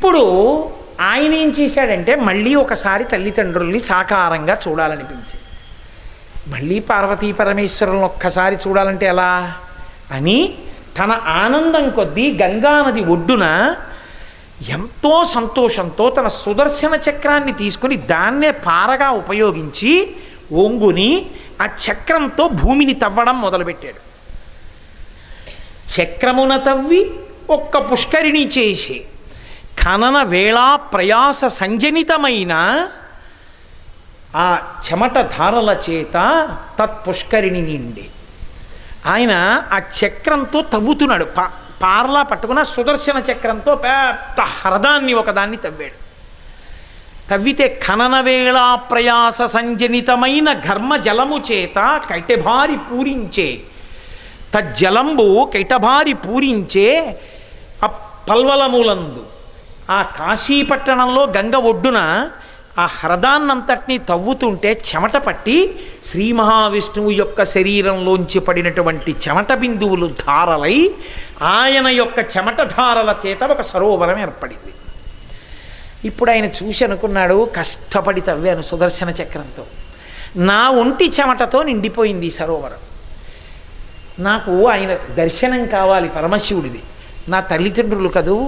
ఇప్పుడు ఆయన ఏం చేశాడంటే మళ్ళీ ఒకసారి తల్లిదండ్రుల్ని సాకారంగా చూడాలనిపించింది. మళ్ళీ పార్వతీ పరమేశ్వరులను ఒక్కసారి చూడాలంటే ఎలా అని తన ఆనందం కొద్దీ గంగానది ఒడ్డున ఎంతో సంతోషంతో తన సుదర్శన చక్రాన్ని తీసుకుని దాన్నే పారగా ఉపయోగించి ఒంగుని ఆ చక్రంతో భూమిని తవ్వడం మొదలుపెట్టాడు. చక్రమున తవ్వి ఒక్క పుష్కరిణి చేసి ఖనన వేళా ప్రయాస సంజనితమైన ఆ చెమట ధారల చేత తత్పుష్కరిణి నిండి ఆయన ఆ చక్రంతో తవ్వుతున్నాడు. పార్లా పట్టుకున్న సుదర్శన చక్రంతో పెద్ద హ్రదాన్ని ఒకదాన్ని తవ్వాడు. తవ్వితే ఖనన వేళా ప్రయాస సంజనితమైన ఘర్మ జలము చేత కైటభారి పూరించే తజ్జలంబు కైటభారి పూరించే ఆ పల్వలములందు ఆ కాశీపట్టణంలో గంగ ఒడ్డున ఆ హ్రదాన్నంతటినీ తవ్వుతుంటే చెమట పట్టి శ్రీ మహావిష్ణువు యొక్క శరీరంలోంచి పడినటువంటి చెమట బిందువులు ధారలై ఆయన యొక్క చెమట ధారల చేత ఒక సరోవరం ఏర్పడింది. ఇప్పుడు ఆయన చూసి అనుకున్నాడు, కష్టపడి తవ్వాను సుదర్శన చక్రంతో, నా ఒంటి చెమటతో నిండిపోయింది ఈ సరోవరం. నాకు ఆయన దర్శనం కావాలి పరమశివుడిది, నా తల్లిదండ్రులు కదూ.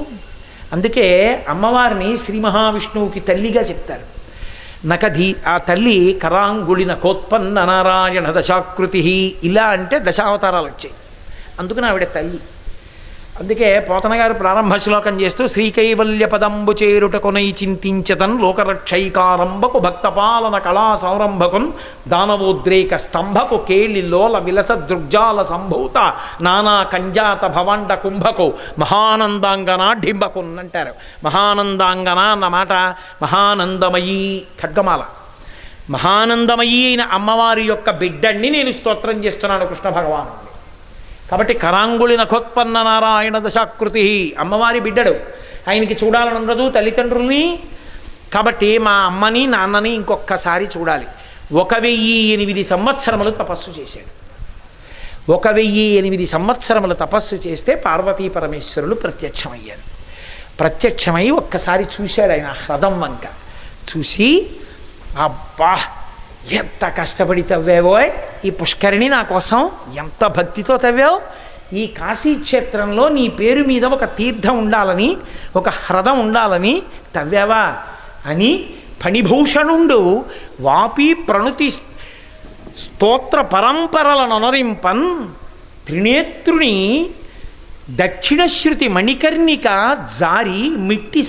అందుకే అమ్మవారిని శ్రీ మహావిష్ణువుకి తల్లిగా చెప్తారు. నకధి ఆ తల్లి కరాంగుళిన కోత్పన్న నారాయణ దశాకృతి, ఇలా అంటే దశావతారాలు వచ్చాయి, అందుకని ఆవిడ తల్లి. అందుకే పోతన గారు ప్రారంభ శ్లోకం చేస్తూ శ్రీకైవల్య పదంబు చేరుటకొనై చింతించతన్ లోకరక్షైకారంభకు భక్తపాలన కళా సంరంభకున్ దానవోద్రేక స్తంభకు కేళిలోల విలస దృగ్జాల సంభూత నానా కంజాత భవండ కుంభకు మహానందాంగన డింబకున్ అంటారు. మహానందాంగన అన్నమాట మహానందమయీ ఖడ్గమాల. మహానందమయీ అయిన అమ్మవారి యొక్క బిడ్డన్ని నేను స్తోత్రం చేస్తున్నాను కృష్ణ భగవాను. కాబట్టి కరాంగుళి నఖోత్పన్న నారాయణ దశాకృతి, అమ్మవారి బిడ్డడు. ఆయనకి చూడాలని ఉండదు తల్లిదండ్రుల్ని. కాబట్టి మా అమ్మని నాన్నని ఇంకొకసారి చూడాలి. 1008 సంవత్సరములు తపస్సు చేశాడు. 1008 సంవత్సరములు తపస్సు చేస్తే పార్వతీ పరమేశ్వరులు ప్రత్యక్షమయ్యారు. ప్రత్యక్షమై ఒక్కసారి చూశాడు ఆయన హ్రదం వంక. చూసి అబ్బా ఎంత కష్టపడి తవ్వావో ఈ పుష్కరిణి నా కోసం, ఎంత భక్తితో తవ్వావు. ఈ కాశీక్షేత్రంలో నీ పేరు మీద ఒక తీర్థం ఉండాలని, ఒక హ్రదం ఉండాలని తవ్వావా అని ఫణిభూషణుండు వాపి ప్రణుతి స్తోత్ర పరంపరలను అనరింపన్ త్రినేత్రుని దక్షిణశ్రుతి మణికర్ణిక జారి మిట్టి